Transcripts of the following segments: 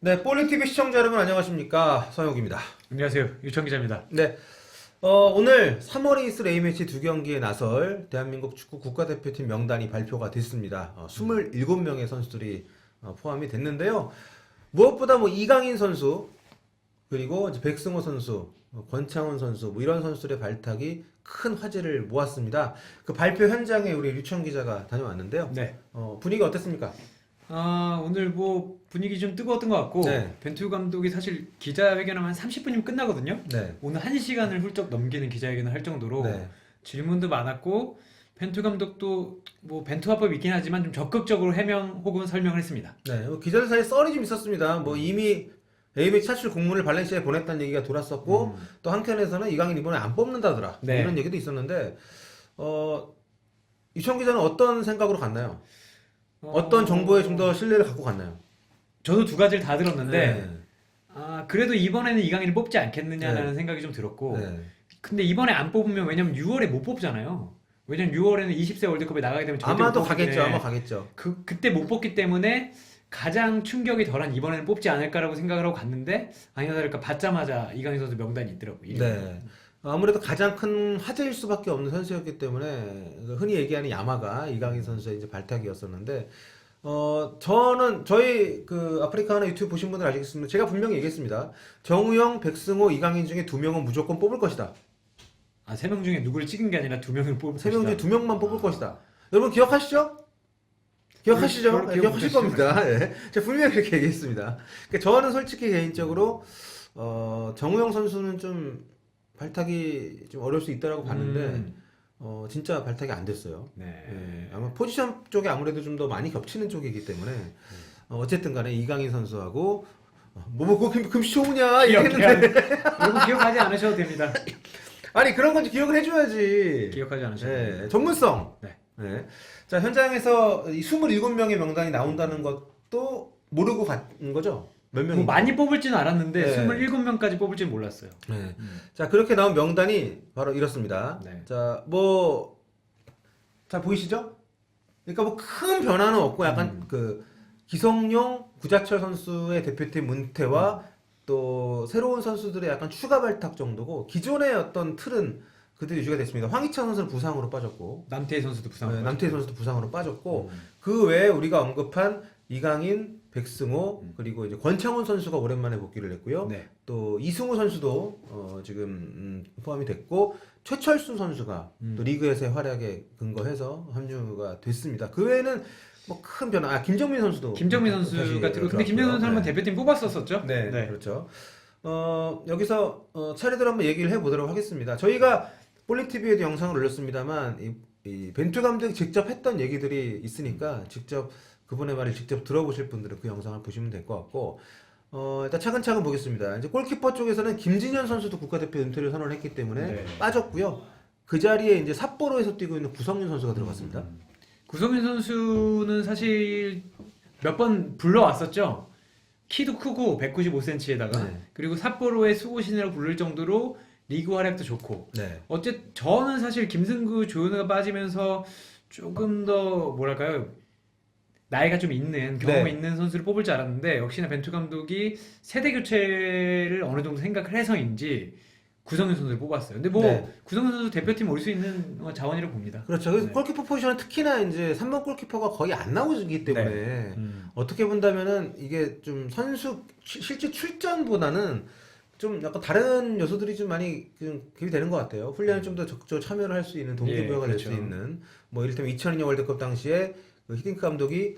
네, 볼링TV 시청자 여러분 안녕하십니까? 서영욱입니다. 안녕하세요. 유청 기자입니다. 네, 오늘 3월 이스 A매치 두 경기에 나설 대한민국 축구 국가대표팀 명단이 발표가 됐습니다. 27명의 선수들이 포함이 됐는데요. 무엇보다 뭐 이강인 선수, 그리고 이제 백승호 선수, 권창훈 선수, 뭐 이런 선수들의 발탁이 큰 화제를 모았습니다. 그 발표 현장에 우리 류청 기자가 다녀왔는데요. 네. 분위기 어땠습니까? 오늘 뭐 분위기 좀 뜨거웠던 것 같고 네. 벤투 감독이 사실 기자회견하면 한 30분이면 끝나거든요. 네. 오늘 1시간을 훌쩍 넘기는 기자회견을 할 정도로 네. 질문도 많았고 벤투 감독도 뭐 벤투 화법이 있긴 하지만 좀 적극적으로 해명 혹은 설명을 했습니다. 네, 기자들 사이에 썰이 좀 있었습니다. 뭐 이미 A매치 차출 공문을 발렌시아에 보냈다는 얘기가 돌았었고 또 한켠에서는 이강인 이번에 안 뽑는다더라 네. 이런 얘기도 있었는데 이천 기자는 어떤 생각으로 갔나요? 어떤 정보에 좀 더 신뢰를 갖고 갔나요? 저도 두 가지를 다 들었는데 네. 그래도 이번에는 이강인을 뽑지 않겠느냐라는 네. 생각이 좀 들었고 네. 근데 이번에 안 뽑으면 왜냐면 6월에 못 뽑잖아요. 왜냐면 6월에는 20세 월드컵에 나가게 되면 절대 아마도 못 뽑기 가겠죠. 때문에 아마 가겠죠. 그때 못 뽑기 때문에 가장 충격이 덜한 이번에는 뽑지 않을까라고 생각을 하고 갔는데 아니나 다를까 받자마자 이강인 선수 명단이 있더라고요. 네. 아무래도 가장 큰 화제일 수밖에 없는 선수였기 때문에 흔히 얘기하는 야마가 이강인 선수의 이제 발탁이었었는데 저는 저희 그 아프리카 하나 유튜브 보신 분들 아시겠습니다. 제가 분명히 얘기했습니다. 정우영, 백승호, 이강인 중에 두 명은 무조건 뽑을 것이다. 3명 중에 누구를 찍은 게 아니라 2명을 뽑을 세 명 중에 것이다. 두 명만 뽑을 것이다. 여러분 기억하시죠? 기억하시죠? 그걸 기억 기억하실 못하시죠? 겁니다. 예. 제가 분명히 그렇게 얘기했습니다. 그러니까 저는 솔직히 개인적으로 정우영 선수는 좀 발탁이 좀 어려울 수 있다라고 봤는데 진짜 발탁이 안 됐어요. 네. 예, 아마 포지션 쪽에 아무래도 좀 더 많이 겹치는 쪽이기 때문에 어쨌든 간에 이강인 선수하고 뭐 금시 좋으냐 이랬는데 여러분 기억하지 않으셔도 됩니다. 아니 그런 건지 기억을 해줘야지. 기억하지 않으셔도 예, 됩니다. 전문성. 네. 예. 자 현장에서 이 27명의 명단이 나온다는 것도 모르고 간 거죠? 몇 뭐 명이? 많이 뽑을지는 알았는데 네. 27명까지 뽑을지는 몰랐어요. 네. 자 그렇게 나온 명단이 바로 이렇습니다. 네. 자 뭐 잘 보이시죠? 그러니까 뭐 큰 변화는 없고 약간 그 기성용, 구자철 선수의 대표팀 문태와 또 새로운 선수들의 약간 추가 발탁 정도고 기존의 어떤 틀은 그대로 유지가 됐습니다. 황희찬 선수는 부상으로 빠졌고 남태희 선수도 부상. 네, 남태희 선수도 부상으로 빠졌고 그 외에 우리가 언급한 이강인, 백승호 그리고 이제 권창훈 선수가 오랜만에 복귀를 했고요. 네. 또 이승우 선수도 지금 포함이 됐고 최철수 선수가 또 리그에서의 활약에 근거해서 합류가 됐습니다. 그 외에는 뭐 큰 변화. 김정민 선수도 김정민 다시 선수가 들어. 근데 들어왔고요. 김정민 선수 한번 네. 대표팀 뽑았었었죠? 네, 그렇죠. 여기서 차례대로 한번 얘기를 해보도록 하겠습니다. 저희가 볼링TV에도 영상을 올렸습니다만 이 벤투 감독이 직접 했던 얘기들이 있으니까 직접 그분의 말을 직접 들어보실 분들은 그 영상을 보시면 될 것 같고 일단 차근차근 보겠습니다. 이제 골키퍼 쪽에서는 김진현 선수도 국가대표 은퇴를 선언했기 때문에 네. 빠졌고요. 그 자리에 이제 삿포로에서 뛰고 있는 구성윤 선수가 들어갔습니다. 구성민 선수는 사실 몇 번 불러왔었죠. 키도 크고 195cm에다가 네. 그리고 삿포로의 수고신이라고 부를 정도로 리그 활약도 좋고 네. 저는 사실 김승구, 조현우가 빠지면서 조금 더 뭐랄까요 나이가 좀 있는 경험 네. 있는 선수를 뽑을 줄 알았는데 역시나 벤투 감독이 세대 교체를 어느 정도 생각을 해서인지 구성윤 선수를 뽑았어요. 근데 뭐 네. 구성윤 선수 대표팀 올 수 있는 자원이라고 봅니다. 그렇죠. 그래서 네. 골키퍼 포지션은 특히나 이제 3번 골키퍼가 거의 안 나오기 때문에 어떻게 본다면은 이게 좀 선수 실제 출전보다는 좀 약간 다른 요소들이 좀 많이 좀 기입이 되는 것 같아요. 훈련에 좀 더 적극적으로 참여를 할 수 있는 동기부여가 될 수 그렇죠. 있는 뭐 이를테면 2002년 월드컵 당시에 그 히딩크 감독이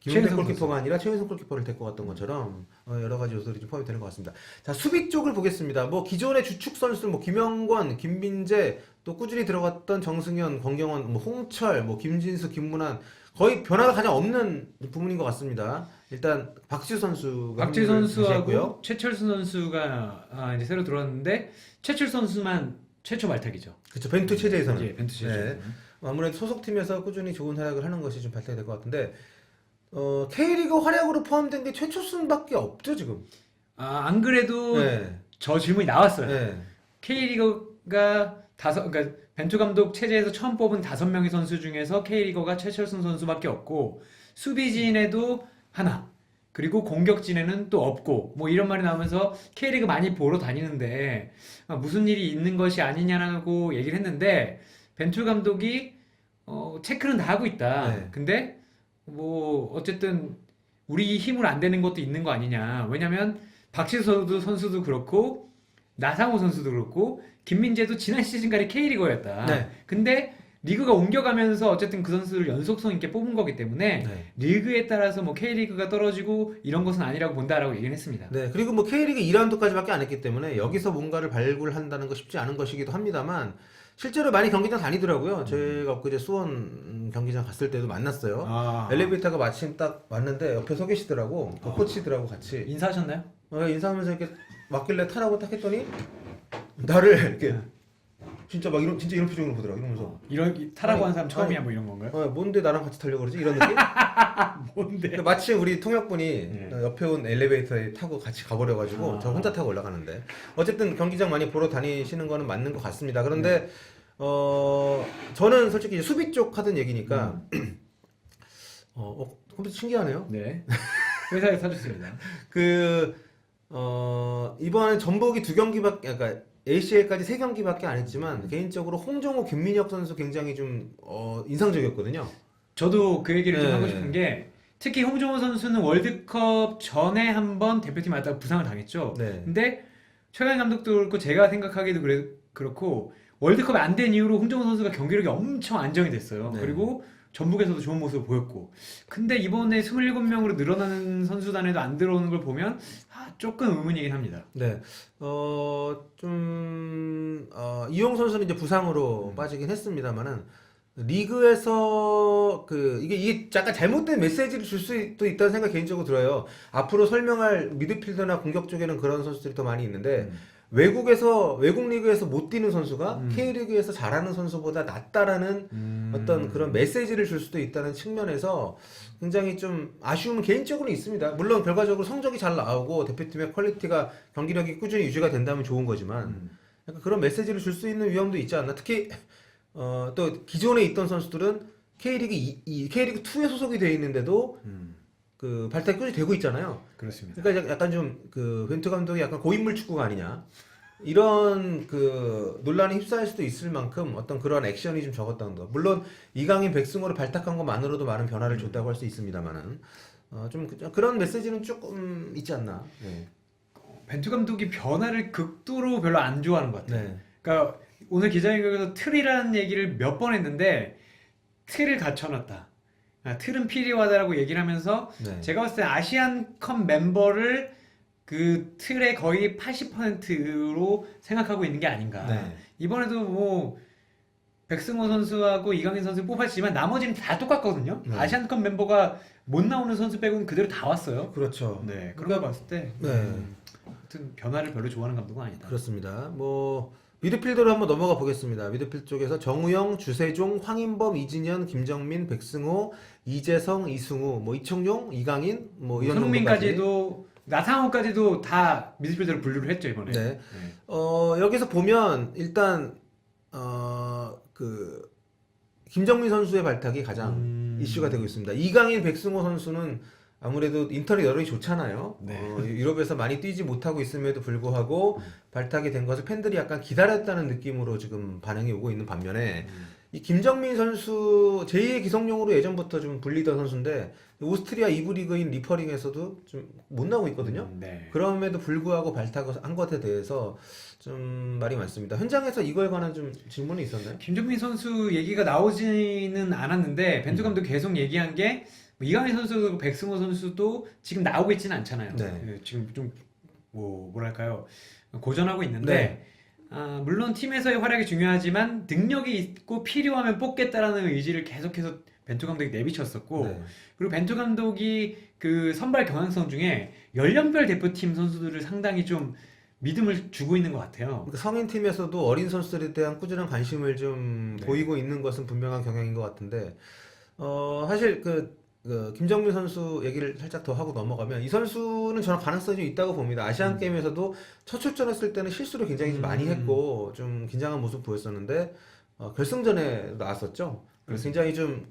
김은택 최은성 골키퍼가 아니라 최은성 골키퍼를 데리고 갔던 것처럼 여러 가지 요소들이 좀 포함이 되는 것 같습니다. 자 수비 쪽을 보겠습니다. 뭐 기존의 주축 선수 뭐 김영권, 김민재 또 꾸준히 들어갔던 정승현, 권경원, 뭐 홍철, 뭐 김진수, 김문환 거의 변화가 가장 없는 부분인 것 같습니다. 일단 박지수 선수가 박지 합류를 다시 했고요. 선수하고 최철수 선수가 이제 새로 들어왔는데 최철수 선수만 최초 발탁이죠. 그렇죠. 벤투 체제에서는 예, 벤투 체제. 네. 아무래도 소속팀에서 꾸준히 좋은 활약을 하는 것이 좀 발탁이 될 것 같은데 K리그 활약으로 포함된 게 최초순밖에 없죠 지금. 안 그래도 네. 저 질문이 나왔어요. 네. K리거가 그러니까 벤투 감독 체제에서 처음 뽑은 5명의 선수 중에서 K리거가 최철순 선수밖에 없고 수비진에도 하나 그리고 공격진에는 또 없고 뭐 이런 말이 나오면서 K리그 많이 보러 다니는데 무슨 일이 있는 것이 아니냐고 얘기를 했는데 벤투 감독이 체크는 다 하고 있다. 네. 근데 뭐 어쨌든 우리 힘으로 안 되는 것도 있는 거 아니냐. 왜냐면 박지수 선수도 그렇고 나상호 선수도 그렇고 김민재도 지난 시즌까지 K리거였다. 네. 근데 리그가 옮겨가면서 어쨌든 그 선수를 연속성 있게 뽑은 거기 때문에 네. 리그에 따라서 뭐 K리그가 떨어지고 이런 것은 아니라고 본다라고 얘기를 했습니다. 네, 그리고 뭐 K리그 2라운드까지밖에 안 했기 때문에 여기서 뭔가를 발굴한다는 거 쉽지 않은 것이기도 합니다만 실제로 많이 경기장 다니더라고요. 제가 엊그제 수원 경기장 갔을 때도 만났어요. 아, 엘리베이터가 마침 딱 왔는데 옆에 서 계시더라고. 그 코치들하고 같이 인사하셨나요? 인사하면서 이렇게 왔길래 타라고 딱 했더니 나를 이렇게 진짜 막 진짜 이런 표정으로 보더라고. 이러면서 이런 타라고 한 사람 아니, 처음이야 뭐 이런 건가요? 뭔데 나랑 같이 타려고 그러지? 이런 느낌? 뭔데? 근데 마침 우리 통역분이 예. 옆에 온 엘리베이터에 타고 같이 가버려가지고 저 혼자 타고 올라가는데 어쨌든 경기장 많이 보러 다니시는 거는 맞는 것 같습니다. 그런데 저는 솔직히 이제 수비 쪽 하던 얘기니까 컴퓨터 신기하네요. 네. 회사에 사줬습니다. 이번에 전북이 2경기밖에 그러니까 ACL까지 3경기밖에 안 했지만 개인적으로 홍정호, 김민혁 선수 굉장히 좀 인상적이었거든요. 저도 그 얘기를 좀 네. 하고 싶은 게 특히 홍정호 선수는 월드컵 전에 한번 대표팀 왔다가 부상을 당했죠. 네. 근데 최강 감독도 그렇고 제가 생각하기도 그렇고 월드컵이 안 된 이후로 홍정호 선수가 경기력이 엄청 안정이 됐어요. 네. 그리고 전북에서도 좋은 모습을 보였고 근데 이번에 27명으로 늘어나는 선수단에도 안 들어오는 걸 보면 조금 의문이긴 합니다. 네. 이용 선수는 이제 부상으로 빠지긴 했습니다만은 리그에서 이게 약간 잘못된 메시지를 줄 수도 있다는 생각 개인적으로 들어요. 앞으로 설명할 미드필더나 공격 쪽에는 그런 선수들이 더 많이 있는데 외국 리그에서 못 뛰는 선수가 K리그에서 잘하는 선수보다 낫다라는 어떤 그런 메시지를 줄 수도 있다는 측면에서 굉장히 좀 아쉬움은 개인적으로 있습니다. 물론 결과적으로 성적이 잘 나오고 대표팀의 퀄리티가 경기력이 꾸준히 유지가 된다면 좋은 거지만 약간 그런 메시지를 줄 수 있는 위험도 있지 않나. 특히 또 기존에 있던 선수들은 K리그 2에 소속이 되어 있는데도 그 발탁이 꾸준히 되고 있잖아요. 그렇습니다. 그러니까 약간 좀 벤투 감독이 약간 고인물 축구가 아니냐 이런 논란에 휩싸일 수도 있을 만큼 어떤 그런 액션이 좀 적었다는 거. 물론 이강인, 백승호를 발탁한 것만으로도 많은 변화를 줬다고 할 수 있습니다만은 좀 그런 메시지는 조금 있지 않나. 네. 벤투 감독이 변화를 극도로 별로 안 좋아하는 것 같아요. 네. 그러니까 오늘 기자회견에서 틀이라는 얘기를 몇 번 했는데 틀을 갖춰놨다. 틀은 필요하다라고 얘기를 하면서 네. 제가 봤을 때 아시안컵 멤버를 그 틀의 거의 80%로 생각하고 있는 게 아닌가. 네. 이번에도 뭐 백승호 선수하고 이강인 선수 뽑았지만 나머지는 다 똑같거든요. 네. 아시안컵 멤버가 못 나오는 선수 빼고는 그대로 다 왔어요. 그렇죠. 네, 그런 거 봤을 때 네. 아무튼 변화를 별로 좋아하는 감독은 아니다. 그렇습니다. 뭐 미드필더로 한번 넘어가 보겠습니다. 미드필드 쪽에서 정우영, 주세종, 황인범, 이진현, 김정민, 백승호, 이재성, 이승우, 뭐 이청용, 이강인, 뭐 이런 손흥민까지도 나상호까지도 다 미드필더로 분류를 했죠 이번에. 네. 여기서 보면 일단 김정민 선수의 발탁이 가장 이슈가 되고 있습니다. 이강인, 백승호 선수는 아무래도 인터넷 여론이 좋잖아요. 네. 유럽에서 많이 뛰지 못하고 있음에도 불구하고 발탁이 된 것을 팬들이 약간 기다렸다는 느낌으로 지금 반응이 오고 있는 반면에 이 김정민 선수 제2의 기성용으로 예전부터 좀 불리던 선수인데 오스트리아 2부 리그인 리퍼링에서도 좀 못 나오고 있거든요. 네. 그럼에도 불구하고 발탁을 한 것에 대해서 좀 말이 많습니다. 현장에서 이거에 관한 좀 질문이 있었나요? 김종민 선수 얘기가 나오지는 않았는데 벤투 감독 계속 얘기한 게 이강인 선수도 백승호 선수도 지금 나오고 있지는 않잖아요. 네. 지금 좀 뭐랄까요 고전하고 있는데 물론 팀에서의 활약이 중요하지만 능력이 있고 필요하면 뽑겠다라는 의지를 계속해서 벤투 감독이 내비쳤었고 네. 그리고 벤투 감독이 그 선발 경향성 중에 연령별 대표팀 선수들을 상당히 좀 믿음을 주고 있는 것 같아요. 그러니까 성인 팀에서도 어린 선수들에 대한 꾸준한 관심을 좀 네. 보이고 있는 것은 분명한 경향인 것 같은데 사실 김정민 선수 얘기를 살짝 더 하고 넘어가면 이 선수는 저는 가능성이 좀 있다고 봅니다. 아시안 게임에서도 첫 출전했을 때는 실수를 굉장히 좀 많이 했고 좀 긴장한 모습 보였었는데 결승전에 나왔었죠. 그래서 굉장히 좀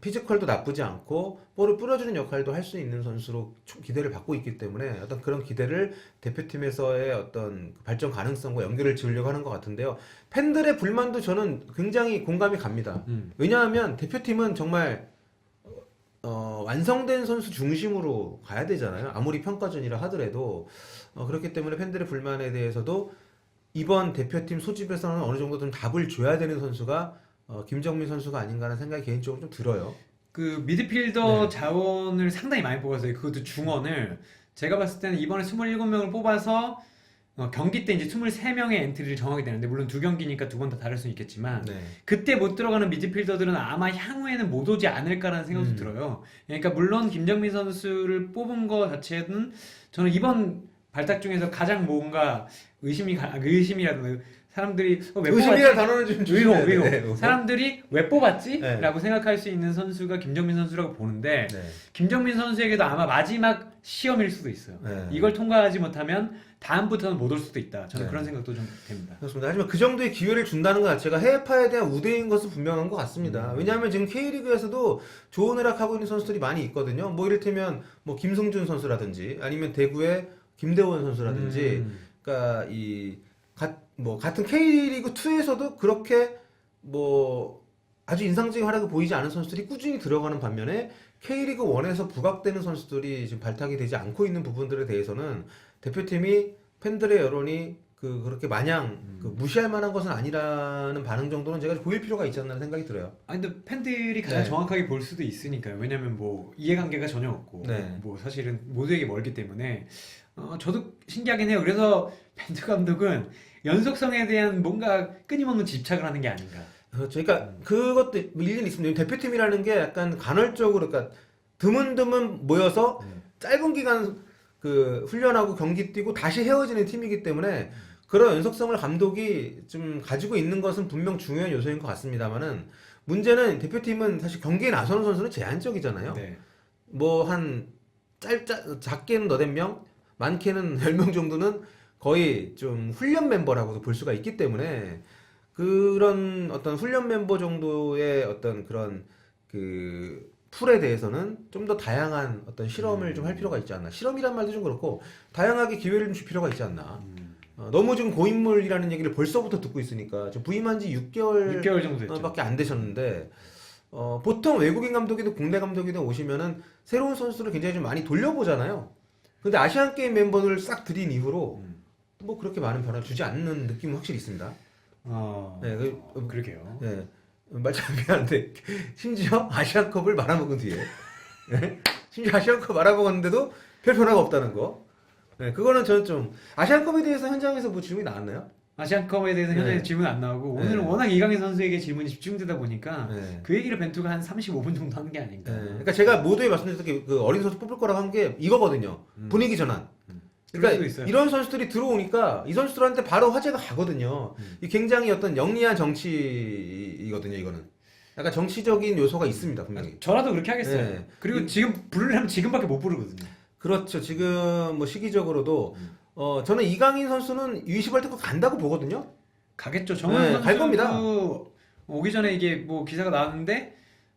피지컬도 나쁘지 않고 볼을 뿌려주는 역할도 할 수 있는 선수로 기대를 받고 있기 때문에 어떤 그런 기대를 대표팀에서의 어떤 발전 가능성과 연결을 지으려고 하는 것 같은데요. 팬들의 불만도 저는 굉장히 공감이 갑니다. 왜냐하면 대표팀은 정말 완성된 선수 중심으로 가야 되잖아요. 아무리 평가전이라 하더라도 그렇기 때문에 팬들의 불만에 대해서도 이번 대표팀 소집에서는 어느 정도 좀 답을 줘야 되는 선수가 김정민 선수가 아닌가 하는 생각이 개인적으로 좀 들어요. 그 미드필더 자원을 상당히 많이 뽑았어요. 그것도 중원을. 제가 봤을 때는 이번에 27명을 뽑아서 경기 때 이제 23명의 엔트리를 정하게 되는데, 물론 두 경기니까 두 번 다 다를 수 있겠지만 네. 그때 못 들어가는 미드필더들은 아마 향후에는 못 오지 않을까라는 생각도 들어요. 그러니까 물론 김정민 선수를 뽑은 거 자체는 저는 이번 발탁 중에서 가장 뭔가 의심이라든가 사람들이 왜 의심이라 뽑았지? 단어는 좀 의혹. 주셔야 돼. 사람들이 왜 뽑았지? 네. 라고 생각할 수 있는 선수가 김정민 선수라고 보는데, 네. 김정민 선수에게도 아마 마지막 시험일 수도 있어요. 네. 이걸 통과하지 못하면 다음부터는 못 올 수도 있다. 저는 네. 그런 생각도 좀 됩니다. 그렇습니다. 하지만 그 정도의 기회를 준다는 것 자체가 해외파에 대한 우대인 것은 분명한 것 같습니다. 왜냐하면 지금 K리그에서도 좋은 활약하고 있는 선수들이 많이 있거든요. 뭐 이를테면 뭐 김승준 선수라든지 아니면 대구의 김대원 선수라든지, 그러니까 같은 K리그 2에서도 그렇게 뭐 아주 인상적인 활약을 보이지 않은 선수들이 꾸준히 들어가는 반면에 K리그 1에서 부각되는 선수들이 지금 발탁이 되지 않고 있는 부분들에 대해서는 대표팀이 팬들의 여론이 그렇게 마냥 무시할 만한 것은 아니라는 반응 정도는 제가 보일 필요가 있지 않나 생각이 들어요. 아니 근데 팬들이 가장 네. 정확하게 볼 수도 있으니까요. 왜냐면 뭐 이해관계가 전혀 없고 네. 뭐 사실은 모두에게 멀기 때문에 저도 신기하긴 해요. 그래서 벤투 감독은 연속성에 대한 뭔가 끊임없는 집착을 하는 게 아닌가. 그렇죠. 그러니까 그것도 일리는 있습니다. 대표팀이라는 게 약간 간헐적으로, 그러니까 드문드문 모여서 짧은 기간 훈련하고 경기 뛰고 다시 헤어지는 팀이기 때문에 그런 연속성을 감독이 좀 가지고 있는 것은 분명 중요한 요소인 것 같습니다만은, 문제는 대표팀은 사실 경기에 나서는 선수는 제한적이잖아요. 네. 뭐 한 작게는 너댓 명, 많게는 10명 정도는 거의 좀 훈련 멤버라고도 볼 수가 있기 때문에, 그런 어떤 훈련 멤버 정도의 어떤 그런 풀에 대해서는 좀 더 다양한 어떤 실험을 좀 할 필요가 있지 않나. 실험이란 말도 좀 그렇고 다양하게 기회를 좀 줄 필요가 있지 않나. 너무 지금 고인물이라는 얘기를 벌써부터 듣고 있으니까, 지금 부임한 지 6개월 6개월 정도 됐죠. 밖에 안 되셨는데, 보통 외국인 감독이든 국내 감독이든 오시면은 새로운 선수를 굉장히 좀 많이 돌려보잖아요. 근데 아시안 게임 멤버들을 싹 들인 이후로 뭐 그렇게 많은 변화를 주지 않는 느낌은 확실히 있습니다. 네, 그러게요. 네. 말참 미안한데 심지어 아시안컵을 말아먹은 뒤에 심지어 아시안컵 말아먹었는데도 별 변화가 없다는 거. 네, 그거는 저는 좀, 아시안컵에 대해서 현장에서 뭐 질문이 나왔나요? 아시안컵에 대해서 현재 질문 안 나오고, 오늘은 네. 워낙 이강인 선수에게 질문이 집중되다 보니까 네. 그 얘기를 벤투가 한 35분 정도 하는 게 아닌가. 네. 그러니까 제가 모두에 말씀드렸던 그 어린 선수 뽑을 거라고 한 게 이거거든요. 분위기 전환. 그럴 수도 그러니까 있어요. 이런 선수들이 들어오니까 이 선수들한테 바로 화제가 가거든요. 이 굉장히 어떤 영리한 정치이거든요, 이거는. 약간 정치적인 요소가 있습니다, 분명히. 저라도 그렇게 하겠어요. 네. 그리고 지금 부르려면 지금밖에 못 부르거든요. 그렇죠. 지금 뭐 시기적으로도 저는 이강인 선수는 U20 월드컵 간다고 보거든요. 가겠죠. 정우영 네, 갈 겁니다. 선수도 오기 전에 이게 뭐 기사가 나왔는데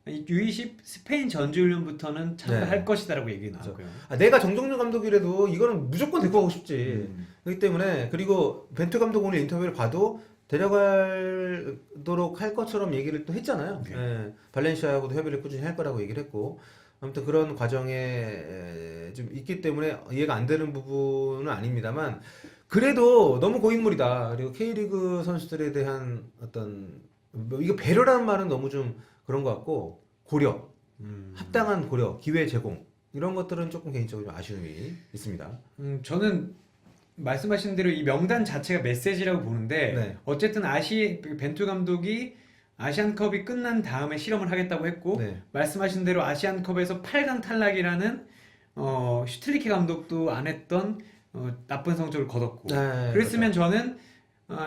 U20 스페인 전지훈련부터는 참가할 네. 것이다라고 얘기 나왔고요. 내가 정종윤 감독이라도 이거는 무조건 데리고 가고 싶지. 그렇기 때문에, 그리고 벤투 감독 오늘 인터뷰를 봐도 데려가도록 할 것처럼 얘기를 또 했잖아요. 네. 예, 발렌시아하고도 협의를 꾸준히 할 거라고 얘기를 했고, 아무튼 그런 과정에 좀 있기 때문에 이해가 안 되는 부분은 아닙니다만, 그래도 너무 고인물이다. 그리고 K리그 선수들에 대한 어떤 뭐 이거 배려라는 말은 너무 좀 그런 것 같고, 고려, 합당한 고려, 기회 제공, 이런 것들은 조금 개인적으로 좀 아쉬움이 있습니다. 저는 말씀하신 대로 이 명단 자체가 메시지라고 보는데, 네. 어쨌든 벤투 감독이 아시안컵이 끝난 다음에 실험을 하겠다고 했고, 네. 말씀하신 대로 아시안컵에서 8강 탈락이라는 슈틸리케 감독도 안 했던 나쁜 성적을 거뒀고, 네, 그랬으면 저는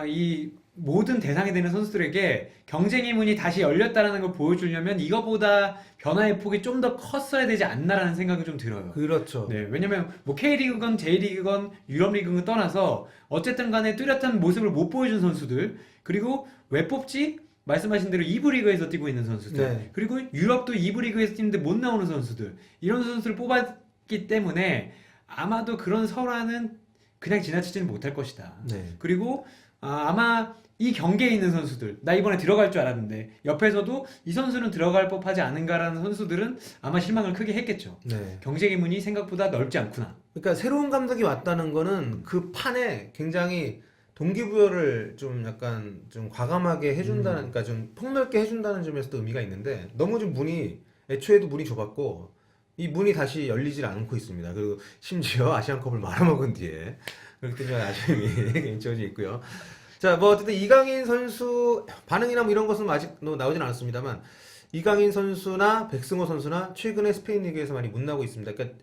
이 모든 대상이 되는 선수들에게 경쟁의 문이 다시 열렸다라는 걸 보여주려면 이거보다 변화의 폭이 좀 더 컸어야 되지 않나라는 생각이 좀 들어요. 그렇죠. 네, 왜냐면 뭐 K리그건 J리그건 유럽리그건 떠나서 어쨌든 간에 뚜렷한 모습을 못 보여준 선수들, 그리고 왜 뽑지? 말씀하신 대로 2부 리그에서 뛰고 있는 선수들 네. 그리고 유럽도 2부 리그에서 뛰는데 못 나오는 선수들 이런 선수를 뽑았기 때문에 아마도 그런 설화는 그냥 지나치지는 못할 것이다. 네. 그리고 아마 이 경기에 있는 선수들 나 이번에 들어갈 줄 알았는데 옆에서도 이 선수는 들어갈 법하지 않은가라는 선수들은 아마 실망을 크게 했겠죠. 네. 경쟁의 문이 생각보다 넓지 않구나. 그러니까 새로운 감독이 왔다는 거는 그 판에 굉장히 동기부여를 좀 약간 좀 과감하게 해준다는, 그러니까 좀 폭넓게 해준다는 점에서도 의미가 있는데 너무 좀 문이 애초에도 문이 좁았고 이 문이 다시 열리질 않고 있습니다. 그리고 심지어 아시안컵을 말아먹은 뒤에 그렇기 때문에 아쉬움이 개인적으로 있고요. 자, 뭐 어쨌든 이강인 선수 반응이나 뭐 이런 것은 아직 나오진 않았습니다만 이강인 선수나 백승호 선수나 최근에 스페인 리그에서 많이 못 나오고 있습니다. 그러니까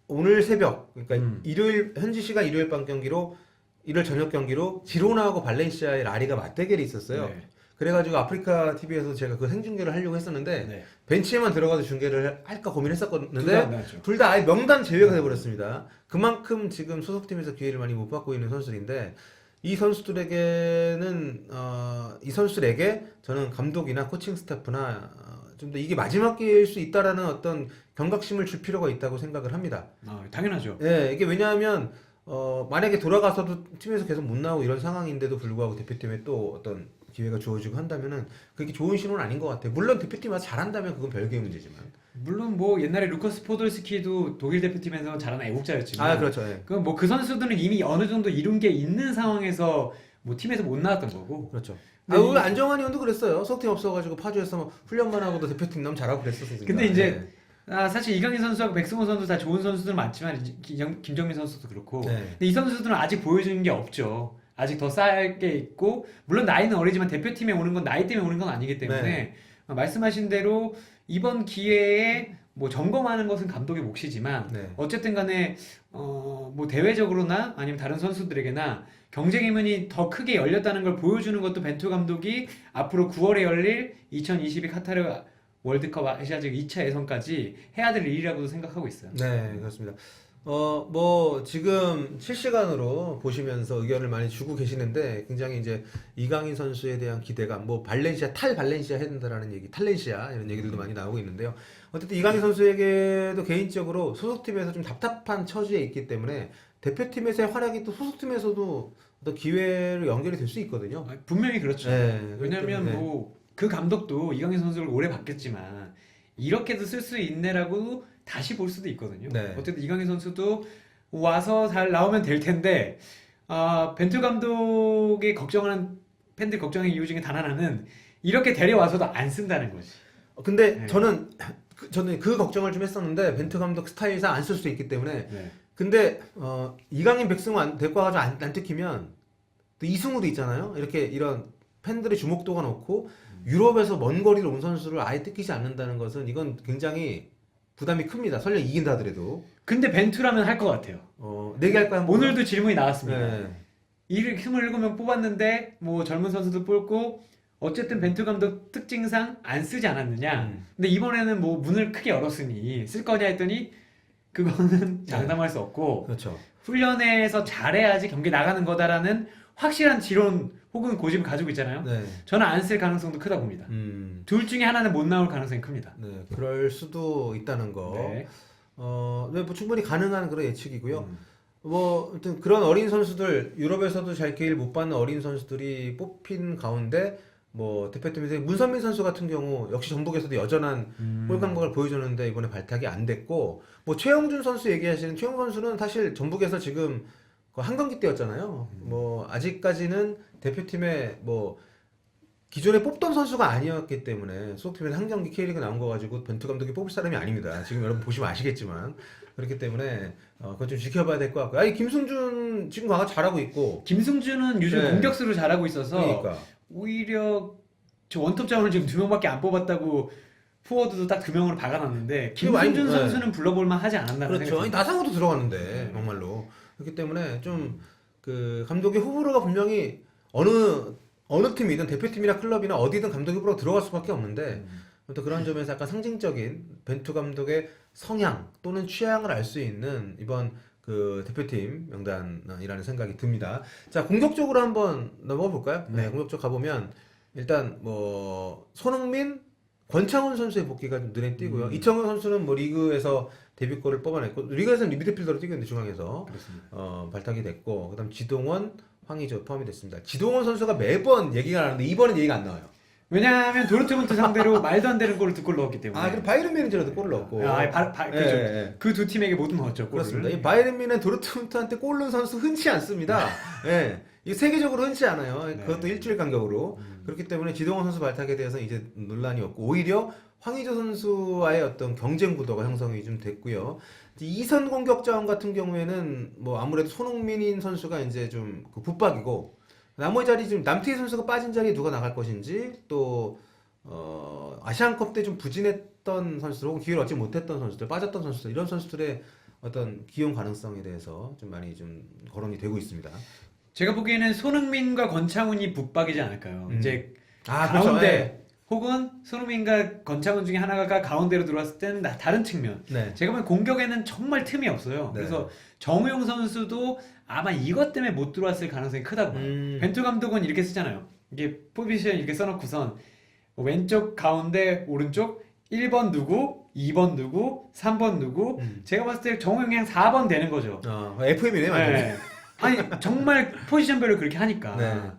오늘 새벽, 그러니까 일요일 현지 시간 일요일 밤 경기로 일요일 저녁 경기로 지로나하고 발렌시아의 라리가 맞대결이 있었어요. 네. 그래가지고 아프리카 TV에서 제가 그 생중계를 하려고 했었는데 네. 벤치에만 들어가서 중계를 할까 고민했었는데 둘다 안 나왔죠. 둘 다 아예 명단 제외가 돼버렸습니다. 그만큼 지금 소속팀에서 기회를 많이 못 받고 있는 선수들인데 이 선수들에게는 이 선수들에게 저는 감독이나 코칭 스태프나 좀 더 이게 마지막 기회일 수 있다라는 어떤 경각심을 줄 필요가 있다고 생각을 합니다. 당연하죠. 예, 이게 왜냐하면 만약에 돌아가서도 팀에서 계속 못 나오고 이런 상황인데도 불구하고 대표팀에 또 어떤 기회가 주어지고 한다면은 그게 좋은 신호는 아닌 것 같아요. 물론 대표팀 와서 잘한다면 그건 별개의 문제지만. 물론 뭐 옛날에 루커스 포돌스키도 독일 대표팀에서 잘하는 애국자였지만 아, 그렇죠. 예. 그건 뭐 그 선수들은 이미 어느 정도 이룬 게 있는 상황에서 뭐 팀에서 못 나왔던 거고. 그렇죠. 근데 우리 안정환 의원도 그랬어요. 소속팀 없어가지고 파주에서 뭐 훈련만 하고도 대표팀 너무 잘하고 그랬었으니까. 근데 이제 예. 사실 이강인 선수하고 백승호 선수 다 좋은 선수들 많지만 김정민 선수도 그렇고 네. 근데 이 선수들은 아직 보여주는 게 없죠. 아직 더 쌓을 게 있고 물론 나이는 어리지만 대표팀에 오는 건 나이 때문에 오는 건 아니기 때문에 네. 말씀하신 대로 이번 기회에 뭐 점검하는 것은 감독의 몫이지만 네. 어쨌든 간에 뭐 대외적으로나 아니면 다른 선수들에게나 경쟁의 문이 더 크게 열렸다는 걸 보여주는 것도 벤투 감독이 앞으로 9월에 열릴 2022 카타르 월드컵 아시아지구 2차 예선까지 해야 될 일이라고도 생각하고 있어요. 네, 그렇습니다. 뭐 지금 실시간으로 보시면서 의견을 많이 주고 계시는데 굉장히 이제 이강인 선수에 대한 기대감, 뭐 발렌시아 해야 된다라는 얘기, 탈렌시아 이런 얘기들도 많이 나오고 있는데요. 어쨌든 이강인 선수에게도 개인적으로 소속팀에서 좀 답답한 처지에 있기 때문에 대표팀에서의 활약이 또 소속팀에서도 어떤 기회로 연결이 될 수 있거든요. 분명히 그렇죠. 네, 왜냐하면 그렇기 때문에. 뭐 그 감독도 이강인 선수를 오래 봤겠지만 이렇게도 쓸 수 있네라고 다시 볼 수도 있거든요. 네. 어쨌든 이강인 선수도 와서 잘 나오면 될 텐데 벤투 감독의 걱정하는 팬들 걱정의 이유 중에 단 하나는 이렇게 데려와서도 안 쓴다는 거지. 근데 네. 저는 그 걱정을 좀 했었는데 벤투 감독 스타일상 안 쓸 수 있기 때문에 네. 근데 이강인 백승호 데리고 와가지고 안 찍히면 또 이승우도 있잖아요. 이렇게 이런 팬들의 주목도가 높고 유럽에서 먼 거리로 온 선수를 아예 뜯기지 않는다는 것은 이건 굉장히 부담이 큽니다. 설령 이긴다 하더라도 근데 벤투라면 할 것 같아요. 내기할까요? 한번? 오늘도 질문이 나왔습니다. 네. 27명 뽑았는데 뭐 젊은 선수도 뽑고 어쨌든 벤투 감독 특징상 안 쓰지 않았느냐. 근데 이번에는 뭐 문을 크게 열었으니 쓸 거냐 했더니 그거는 장담할 수 없고 그렇죠. 훈련에서 잘해야지 경기 나가는 거다라는 확실한 지론 혹은 고집을 가지고 있잖아요. 네. 저는 안 쓸 가능성도 크다 봅니다. 둘 중에 하나는 못 나올 가능성이 큽니다. 네, 그럴 수도 있다는 거. 네. 네, 뭐 충분히 가능한 그런 예측이고요. 뭐 아무튼 그런 어린 선수들 유럽에서도 잘 기회를 못 받는 어린 선수들이 뽑힌 가운데 뭐 대표팀에서 문선민 선수 같은 경우 역시 전북에서도 여전한 골 감각을 보여주는데 이번에 발탁이 안 됐고 뭐 최영준 선수 얘기하시는 최영준 선수는 사실 전북에서 지금 그 한 경기 때였잖아요. 뭐 아직까지는 대표팀에 뭐 기존에 뽑던 선수가 아니었기 때문에 소속팀에서 한 경기 K리그 나온 거 가지고 벤투 감독이 뽑을 사람이 아닙니다. 지금 여러분 보시면 아시겠지만 그렇기 때문에 그건 좀 지켜봐야 될 것 같고요. 아니 김승준 지금 강화 잘하고 있고 김승준은 요즘 네. 공격수로 잘하고 있어서 그러니까 오히려 저 원톱 자원을 지금 2명밖에 안 뽑았다고 포워드도 딱 2명으로 박아놨는데 김승준 네. 선수는 불러볼만 하지 않았나 그렇죠. 아니 생각합니다. 나상호도 들어갔는데 정말로 그렇기 때문에 좀 그 감독의 호불호가 분명히 어느 팀이든 대표팀이나 클럽이나 어디든 감독의 호불호가 들어갈 수밖에 없는데 또 그런 점에서 약간 상징적인 벤투 감독의 성향 또는 취향을 알 수 있는 이번 그 대표팀 명단이라는 생각이 듭니다. 자, 공격적으로 한번 넘어가 볼까요? 네, 공격적 가보면 일단 뭐 손흥민, 권창훈 선수의 복귀가 좀 눈에 띄고요. 이청용 선수는 뭐 리그에서 데뷔골을 뽑아냈고 리그에서는 미드필더로 뛰겠는데 중앙에서 그렇습니다. 발탁이 됐고 그다음 지동원, 황의조 포함이 됐습니다. 지동원 선수가 매번 얘기가 나는데 이번엔 얘기가 안 나와요. 왜냐하면 도르트문트 상대로 말도 안 되는 골을 2골 넣었기 때문에. 아 그리고 바이에른 뮌헨이라도 골을 넣었고. 그렇죠. 예. 그 두 팀에게 모두 넣었죠. 골을. 그렇습니다. 이 바이에른 뮌헨 도르트문트한테 골 넣은 선수 흔치 않습니다. 예. 이 세계적으로 흔치 않아요. 네. 그것도 일주일 간격으로. 그렇기 때문에 지동원 선수 발탁에 대해서 이제 논란이 없고 오히려 황의조 선수와의 어떤 경쟁 구도가 형성이 좀 됐고요. 이선 공격 자원 같은 경우에는 뭐 아무래도 손흥민 선수가 이제 좀그 붙박이고 나머지 자리 지금 남태희 선수가 빠진 자리에 누가 나갈 것인지 또 아시안컵 때 좀 부진했던 선수들 혹은 기회를 얻지 못했던 선수들 빠졌던 선수들 이런 선수들의 어떤 기용 가능성에 대해서 좀 많이 좀 거론이 되고 있습니다. 제가 보기에는 손흥민과 권창훈이 붙박이지 않을까요? 이제 그렇죠. 가운데 예. 혹은 손흥민과 권창훈 중에 하나가 가운데로 들어왔을 때는 다른 측면. 네. 제가 보기엔 공격에는 정말 틈이 없어요. 네. 그래서 정우영 선수도 아마 이것 때문에 못 들어왔을 가능성이 크다고 봐요. 벤투 감독은 이렇게 쓰잖아요. 이게 포지션 이렇게 써놓고선 왼쪽 가운데 오른쪽 1번 누구, 2번 누구, 3번 누구. 제가 봤을 때 정우영이 한 4번 되는 거죠. FM이네 완전히. 네. 아니 정말 포지션별로 그렇게 하니까. 네.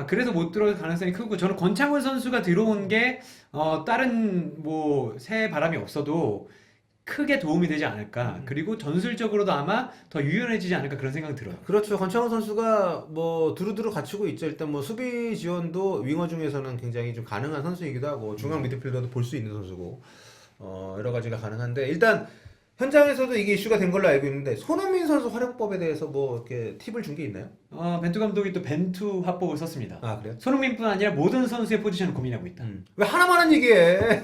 그래서 못 들어올 가능성이 크고 저는 권창훈 선수가 들어온 게 다른 뭐 새 바람이 없어도 크게 도움이 되지 않을까. 그리고 전술적으로도 아마 더 유연해지지 않을까 그런 생각이 들어요. 그렇죠. 권창훈 선수가 뭐 두루두루 갖추고 있죠. 일단 뭐 수비 지원도 윙어 중에서는 굉장히 좀 가능한 선수이기도 하고 중앙 미드필더도 볼 수 있는 선수고 여러 가지가 가능한데 일단 현장에서도 이게 이슈가 된 걸로 알고 있는데 손흥민 선수 활용법에 대해서 뭐 이렇게 팁을 준 게 있나요? 벤투 감독이 또 벤투 화법을 썼습니다. 아 그래요? 손흥민뿐 아니라 모든 선수의 포지션을 고민하고 있다. 왜 하나만한 얘기해?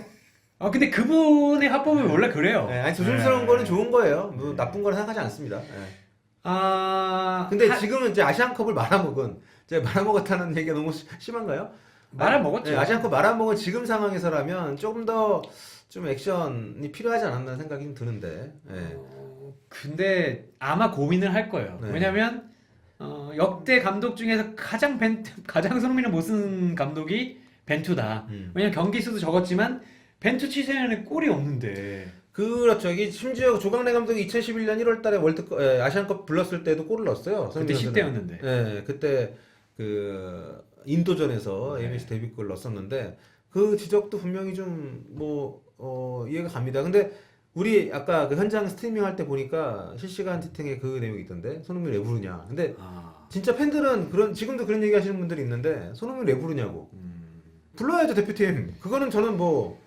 근데 그분의 화법은 원래 그래요. 네, 아니 조심스러운 네. 거는 좋은 거예요. 뭐 나쁜 거라 생각하지 않습니다. 네. 근데 지금은 이제 아시안컵을 말아먹은 제가 말아먹었다는 얘기가 너무 심한가요? 말아먹었죠. 네, 아시안컵 말아먹은 지금 상황에서라면 조금 더 좀 액션이 필요하지 않았나 생각이 좀 드는데. 네. 근데 아마 고민을 할 거예요. 네. 왜냐면 역대 감독 중에서 가장 손흥민을 못 쓴 감독이 벤투다. 왜냐면 경기 수도 적었지만 벤투 취재에는 골이 없는데. 그렇죠. 이게 심지어 조강래 감독이 2011년 1월달에 아시안컵 불렀을 때도 골을 넣었어요. 그때 10대였는데. 네, 그때 그 인도전에서 네. AMC 데뷔골 넣었었는데 그 지적도 분명히 좀 이해가 갑니다. 근데 우리 아까 그 현장 스트리밍 할 때 보니까 실시간 채팅에 그 내용이 있던데 손흥민 왜 부르냐. 근데 진짜 팬들은 지금도 그런 얘기 하시는 분들이 있는데 손흥민 왜 부르냐고. 불러야죠 대표팀. 그거는 저는 뭐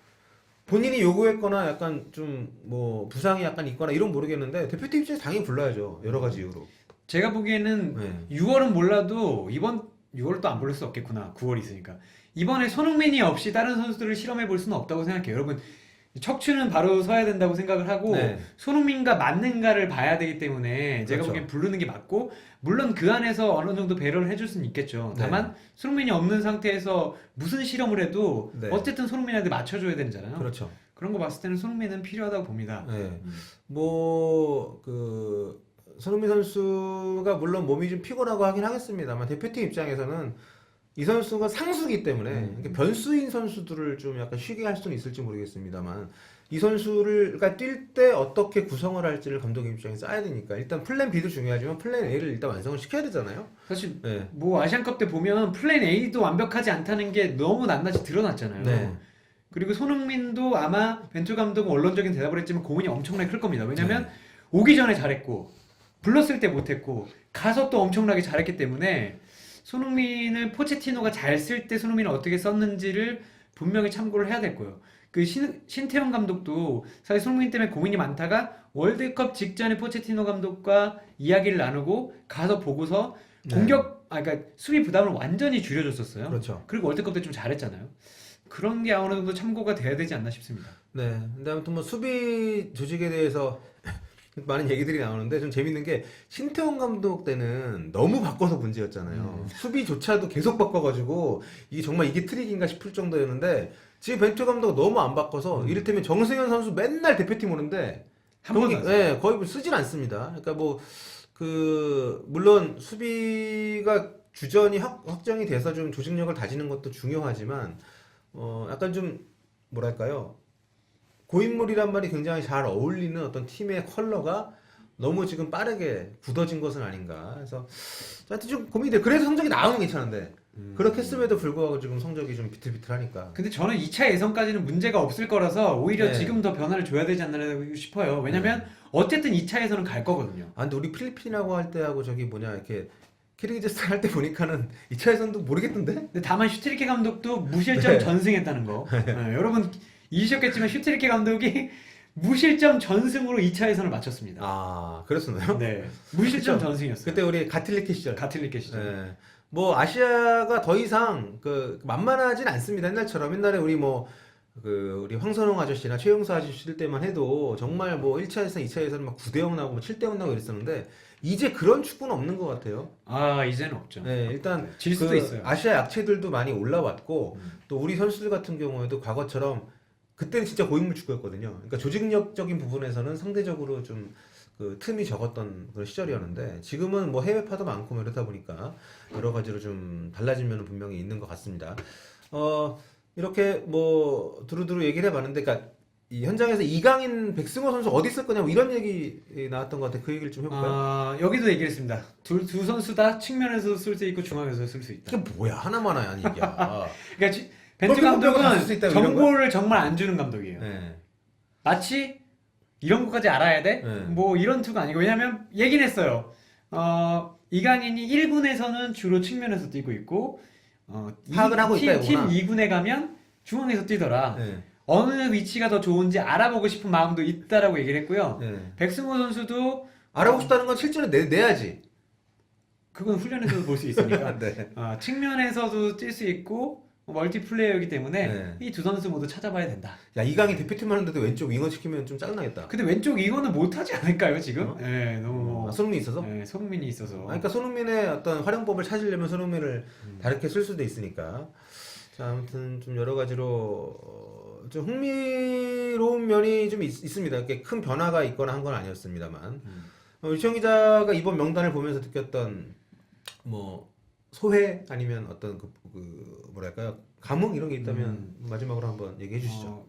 본인이 요구했거나 약간 좀 뭐 부상이 약간 있거나 이런 모르겠는데 대표팀 입장에서 당연히 불러야죠. 여러 가지 이유로. 제가 보기에는 네. 6월은 몰라도 이번 6월은 또 안 부를 수 없겠구나. 9월이 있으니까. 이번에 손흥민이 없이 다른 선수들을 실험해 볼 수는 없다고 생각해요. 여러분 척추는 바로 서야 된다고 생각을 하고 네. 손흥민과 맞는가를 봐야 되기 때문에 제가 그렇죠. 보기엔 부르는 게 맞고 물론 그 안에서 어느 정도 배려를 해줄 수는 있겠죠. 네. 다만 손흥민이 없는 상태에서 무슨 실험을 해도 네. 어쨌든 손흥민한테 맞춰줘야 되잖아요. 그렇죠. 그런 거 봤을 때는 손흥민은 필요하다고 봅니다. 네. 손흥민 선수가 물론 몸이 좀 피곤하고 하긴 하겠습니다만 대표팀 입장에서는 이 선수가 상수기 때문에 이렇게 변수인 선수들을 좀 약간 쉬게 할 수는 있을지 모르겠습니다만 이 선수를 그러니까 뛸 때 어떻게 구성을 할지를 감독의 입장에 짜야 되니까 일단 플랜 B도 중요하지만 플랜 A를 일단 완성을 시켜야 되잖아요. 사실 네. 뭐 아시안컵 때 보면 플랜 A도 완벽하지 않다는 게 너무 낱낱이 드러났잖아요. 네. 그리고 손흥민도 아마 벤투 감독은 원론적인 대답을 했지만 고민이 엄청나게 클 겁니다. 왜냐면 오기 전에 잘했고 불렀을 때 못했고 가서 또 엄청나게 잘했기 때문에 손흥민을 포체티노가 잘 쓸 때 손흥민을 어떻게 썼는지를 분명히 참고를 해야 될 거예요. 그 신태용 감독도 사실 손흥민 때문에 고민이 많다가 월드컵 직전에 포체티노 감독과 이야기를 나누고 가서 보고서 그러니까 수비 부담을 완전히 줄여줬었어요. 그렇죠. 그리고 월드컵 때 좀 잘했잖아요. 그런 게 어느 정도 참고가 돼야 되지 않나 싶습니다. 네. 근데 아무튼 뭐 수비 조직에 대해서 많은 얘기들이 나오는데 좀 재밌는 게 신태용 감독 때는 너무 바꿔서 문제였잖아요. 수비조차도 계속 바꿔가지고 이게 트릭인가 싶을 정도였는데 지금 벤투 감독 너무 안 바꿔서 이를테면 정승현 선수 맨날 대표팀 오는데 한 번도 안 거의 쓰진 않습니다. 그러니까 물론 수비가 주전이 확정이 돼서 좀 조직력을 다지는 것도 중요하지만 약간 좀 뭐랄까요? 고인물이란 말이 굉장히 잘 어울리는 어떤 팀의 컬러가 너무 지금 빠르게 굳어진 것은 아닌가. 그래서 하여튼 좀 고민이 돼. 그래서 성적이 나오면 괜찮은데 그렇게 했음에도 불구하고 지금 성적이 좀 비틀비틀하니까. 근데 저는 2차 예선까지는 문제가 없을 거라서 오히려 네. 지금 더 변화를 줘야 되지 않나 싶어요. 왜냐면 어쨌든 2차 예선은 갈 거거든요. 아 근데 우리 필리핀하고 할 때하고 저기 뭐냐 이렇게 키르기즈스탄 할 때 보니까는 2차에서도 모르겠던데? 근데 다만 슈트리케 감독도 무실점 네. 전승했다는 거. 여러분 잊으셨겠지만 슈트리케 감독이 무실점 전승으로 2차 예선을 마쳤습니다. 아 그랬었나요? 네, 무실점 그쵸. 전승이었어요. 그때 우리 가틸리케 시절. 가틸리케 시절. 예. 뭐 아시아가 더 이상 그 만만하진 않습니다. 옛날처럼 옛날에 우리 뭐 그 우리 황선홍 아저씨나 최용수 아저씨 때만 해도 정말 뭐 1차 예선, 2차 예선 막 9대 0 나고 뭐 7대 0 나고 이랬었는데 이제 그런 축구는 없는 것 같아요. 아 이제는 없죠. 네, 일단 질 수도 그 있어요. 아시아 약체들도 많이 올라왔고 음. 또 우리 선수들 같은 경우에도 과거처럼 그때는 진짜 고인물 축구였거든요. 그러니까 조직력적인 부분에서는 상대적으로 좀 그 틈이 적었던 그런 시절이었는데 지금은 뭐 해외파도 많고 뭐 이러다 보니까 여러 가지로 좀 달라진 면은 분명히 있는 것 같습니다. 이렇게 뭐 두루두루 얘기를 해봤는데, 그러니까 이 현장에서 이강인, 백승호 선수 어디 있을 거냐 뭐 이런 얘기 나왔던 것 같아. 그 얘기를 좀 해볼까요? 아 여기도 얘기를 했습니다. 두 선수 다 측면에서 쓸 수 있고 중앙에서 쓸 수 있다. 이게 뭐야 하나만 하는 얘기야. 그러니까 벤투 골키퍼가 다쓸수 감독은 있다, 이런 정보를 정말 안 주는 감독이에요. 네. 마치 이런 것까지 알아야 돼? 네. 뭐 이런 투가 아니고 왜냐면 얘기는 했어요. 이강인이 1군에서는 주로 측면에서 뛰고 있고 파악을 하고 있다, 팀 이거구나. 2군에 가면 중앙에서 뛰더라. 네. 어느 위치가 더 좋은지 알아보고 싶은 마음도 있다라고 얘기를 했고요. 네. 백승호 선수도 알아보고 싶다는 건 실전에 내야지. 그건 훈련에서도 볼 수 있으니까 네. 측면에서도 뛸 수 있고 멀티플레이어이기 때문에 네. 이 두 선수 모두 찾아봐야 된다. 야 이강인 대표팀 하는데도 왼쪽 윙어 시키면 좀 짜증나겠다. 근데 왼쪽 이거는 못하지 않을까요 지금? 어? 네, 너무 손흥민이 있어서? 손흥민이 있어서. 그러니까 손흥민의 어떤 활용법을 찾으려면 손흥민을 음. 다르게 쓸 수도 있으니까. 자, 아무튼 좀 여러 가지로 좀 흥미로운 면이 좀 있습니다. 이렇게 큰 변화가 있거나 한 건 아니었습니다만. 유청 기자가 이번 명단을 보면서 느꼈던 뭐 소회 아니면 어떤 그 뭐랄까요 감흥 이런 게 있다면 마지막으로 한번 얘기해 주시죠.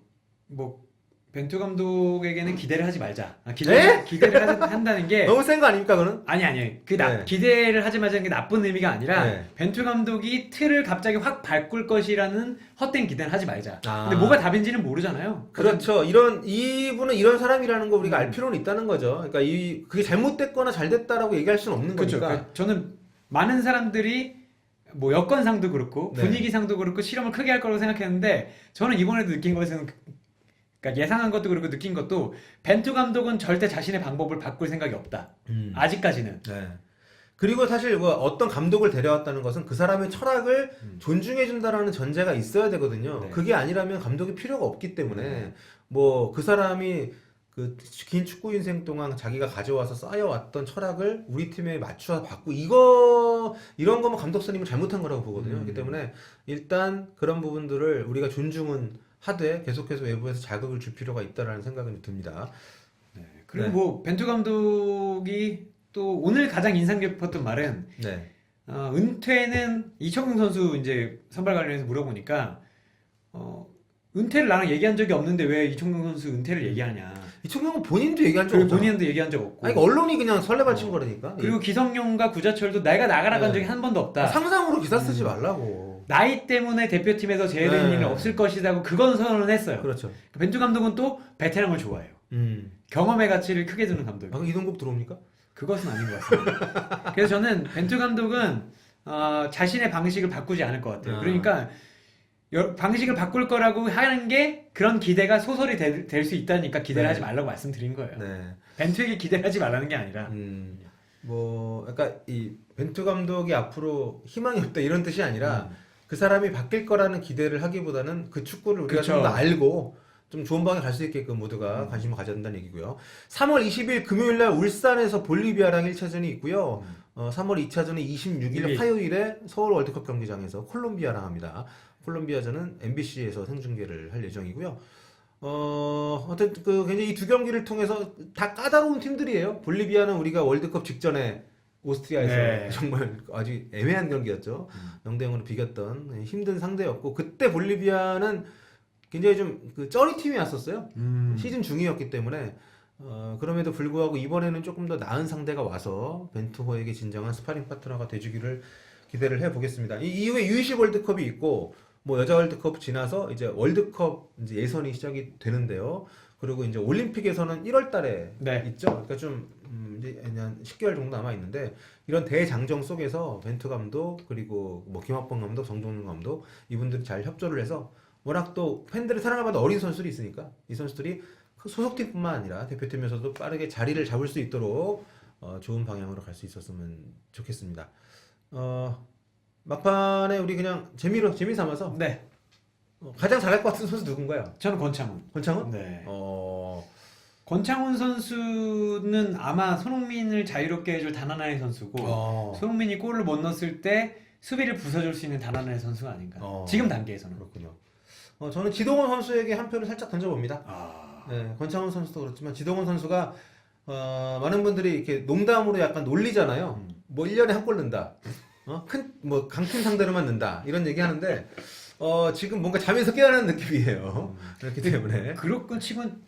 뭐 벤투 감독에게는 기대를 하지 말자. 에? 기대를 한다는 게 너무 센 거 아닙니까 그는? 아니 네. 기대를 하지 말자는 게 나쁜 의미가 아니라 네. 벤투 감독이 틀을 갑자기 확 바꿀 것이라는 헛된 기대는 하지 말자. 아. 근데 뭐가 답인지는 모르잖아요. 그렇죠. 이분은 이런 사람이라는 거 우리가 알 필요는 있다는 거죠. 그러니까 그게 잘못됐거나 잘 됐다라고 얘기할 수는 없는 그렇죠. 거니까. 그러니까 저는 많은 사람들이 뭐 여건상도 그렇고 네. 분위기상도 그렇고 실험을 크게 할 거라고 생각했는데 저는 이번에도 느낀 것은 그러니까 예상한 것도 그렇고 느낀 것도 벤투 감독은 절대 자신의 방법을 바꿀 생각이 없다. 아직까지는. 네. 그리고 사실 뭐 어떤 감독을 데려왔다는 것은 그 사람의 철학을 존중해 준다라는 전제가 있어야 되거든요. 네. 그게 아니라면 감독이 필요가 없기 때문에 뭐 그 사람이 그 긴 축구 인생 동안 자기가 가져와서 쌓여왔던 철학을 우리 팀에 맞춰 바꾸고 이런 거면 감독 선임을 잘못한 거라고 보거든요. 그렇기 때문에 일단 그런 부분들을 우리가 존중은 하되 계속해서 외부에서 자극을 줄 필요가 있다라는 생각은 듭니다. 그리고 네. 뭐 벤투 감독이 또 오늘 가장 인상 깊었던 말은 네. 은퇴는 이청용 선수 이제 선발 관련해서 물어보니까 은퇴를 나랑 얘기한 적이 없는데 왜 이청용 선수 은퇴를 얘기하냐. 이청용은 본인도 얘기한 적 그리고 없잖아. 본인도 얘기한 적 없고. 아니, 그러니까 언론이 그냥 설레발친 거라니까. 그리고 기성용과 구자철도 내가 나가라 간 네. 적이 한 번도 없다. 상상으로 기사 쓰지 말라고. 나이 때문에 대표팀에서 제외되는 네. 일은 없을 것이라고 그건 선언을 했어요. 그렇죠. 벤투 감독은 또 베테랑을 좋아해요. 경험의 가치를 크게 두는 감독. 방금 이동국 들어옵니까? 그것은 아닌 것 같습니다. 그래서 저는 벤투 감독은 자신의 방식을 바꾸지 않을 것 같아요. 그러니까 방식을 바꿀 거라고 하는 게 그런 기대가 소설이 될 수 있다니까 기대를 네. 하지 말라고 말씀드린 거예요. 네. 벤투에게 기대를 하지 말라는 게 아니라 뭐 약간 이 벤투 감독이 앞으로 희망이 없다 이런 뜻이 아니라 그 사람이 바뀔 거라는 기대를 하기보다는 그 축구를 우리가 좀 더 알고 좀 좋은 방에 갈 수 있게끔 모두가 관심을 가져야 된다는 얘기고요. 3월 20일 금요일 날 울산에서 볼리비아랑 1차전이 있고요. 3월 2차전이 26일 화요일에 서울 월드컵 경기장에서 콜롬비아랑 합니다. 콜롬비아전은 MBC에서 생중계를 할 예정이고요. 어쨌든 굉장히 이 두 경기를 통해서 다 까다로운 팀들이에요. 볼리비아는 우리가 월드컵 직전에 오스트리아에서 네. 정말 아주 애매한 경기였죠. 0대0으로 비겼던 힘든 상대였고 그때 볼리비아는 굉장히 좀 그 쩌리 팀이 왔었어요. 시즌 중이었기 때문에 그럼에도 불구하고 이번에는 조금 더 나은 상대가 와서 벤투호에게 진정한 스파링 파트너가 돼주기를 기대를 해보겠습니다. 이 이후에 U20 월드컵이 있고 뭐 여자 월드컵 지나서 이제 월드컵 이제 예선이 시작이 되는데요. 그리고 이제 올림픽에서는 1월달에 네. 있죠. 그러니까 좀 이제 한 10개월 정도 남아 있는데 이런 대장정 속에서 벤투 감독 그리고 뭐 김학범 감독, 정종윤 감독 이분들이 잘 협조를 해서 워낙 또 팬들의 사랑을 받는 어린 선수들이 있으니까 이 선수들이 그 소속팀뿐만 아니라 대표팀에서도 빠르게 자리를 잡을 수 있도록 좋은 방향으로 갈 수 있었으면 좋겠습니다. 막판에 우리 그냥 재미 삼아서 네. 가장 잘할 것 같은 선수 누군가요? 저는 권창훈. 권창훈? 네. 어, 권창훈 선수는 아마 손흥민을 자유롭게 해줄 단 하나의 선수고 손흥민이 골을 못 넣었을 때 수비를 부숴줄 수 있는 단 하나의 선수가 아닌가. 지금 단계에서는. 그렇군요. 저는 지동원 선수에게 한 표를 살짝 던져봅니다. 아. 네, 권창훈 선수도 그렇지만 지동원 선수가 많은 분들이 이렇게 농담으로 약간 놀리잖아요. 뭐 1년에 한 골 넣는다. 큰 뭐 강팀 상대로만 넣는다. 이런 얘기 하는데 지금 뭔가 잠에서 깨어나는 느낌이에요. 그렇기 때문에 그렇군 치곤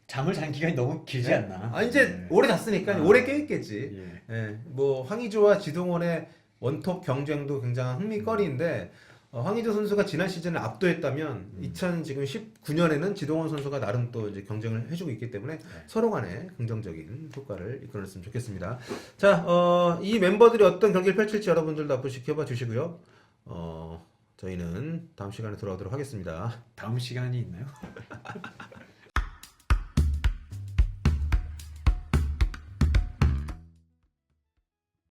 잠을 잔 기간이 너무 길지 네? 않나. 이제 네. 오래 잤으니까 오래 깨 있겠지. 예. 예, 뭐 황의조와 지동원의 원톱 경쟁도 굉장한 흥미거리인데 황의조 선수가 지난 시즌을 압도했다면 2019년에는 지동원 선수가 나름 또 이제 경쟁을 해주고 있기 때문에 서로 간에 긍정적인 효과를 이끌어냈으면 좋겠습니다. 자, 이 멤버들이 어떤 경기를 펼칠지 여러분들도 한번 지켜봐 주시고요. 저희는 다음 시간에 돌아오도록 하겠습니다. 다음 시간이 있나요?